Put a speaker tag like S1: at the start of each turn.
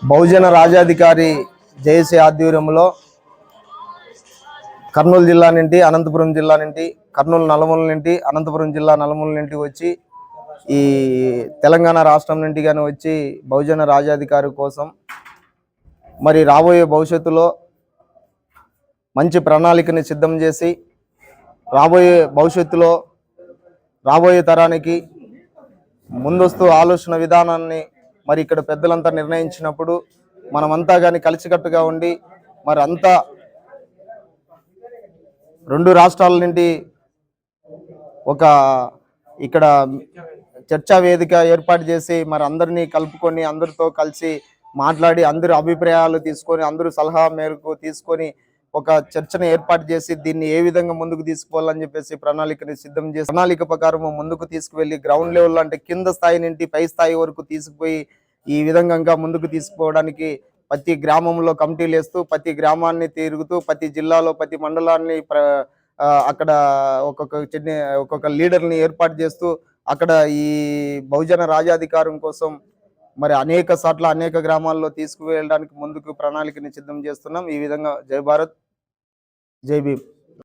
S1: బహుజన రాజాధికారి JAC ఆధ్వర్యంలో కర్నూలు జిల్లా నుండి అనంతపురం జిల్లా నుండి కర్నూలు నలుమూల నుండి అనంతపురం జిల్లా నలుమూల నుండి వచ్చి ఈ తెలంగాణ రాష్ట్రం నుండి గాని వచ్చి బహుజన రాజాధికారి కోసం మరి రాబోయే భవిష్యత్తులో మంచి ప్రణాళికని సిద్ధం చేసి రాబోయే భవిష్యత్తులో రాబోయే తరానికి ముందస్తు ఆలోచన విధానాన్ని మరి ఇక్కడ పెద్దలంతా నిర్ణయించినప్పుడు మనమంతా కానీ కలిసికట్టుగా ఉండి మరి అంతా రెండు రాష్ట్రాల నుండి ఒక ఇక్కడ చర్చా వేదిక ఏర్పాటు చేసి మరి అందరినీ కలుపుకొని అందరితో కలిసి మాట్లాడి అందరి అభిప్రాయాలు తీసుకొని అందరూ సలహా మేరకు తీసుకొని ఒక చర్చను ఏర్పాటు చేసి దీన్ని ఏ విధంగా ముందుకు తీసుకుపోవాలని చెప్పేసి ప్రణాళికని సిద్ధం చేసి ప్రణాళిక ప్రకారం ముందుకు తీసుకువెళ్ళి గ్రౌండ్ లెవెల్ అంటే కింద స్థాయి నుండి పై స్థాయి వరకు తీసుకుపోయి ఈ విధంగా ముందుకు తీసుకుపోవడానికి ప్రతి గ్రామంలో కమిటీలు వేస్తూ ప్రతి గ్రామాన్ని తిరుగుతూ ప్రతి జిల్లాలో ప్రతి మండలాన్ని అక్కడ ఒక్కొక్క లీడర్ని ఏర్పాటు చేస్తూ అక్కడ ఈ బహుజన రాజాధికారం కోసం మరి అనేక సార్లు అనేక గ్రామాల్లో తీసుకువెళ్ళడానికి ముందుకు ప్రణాళికని సిద్ధం చేస్తున్నాం. ఈ విధంగా జై భారత్, జై భీమ్.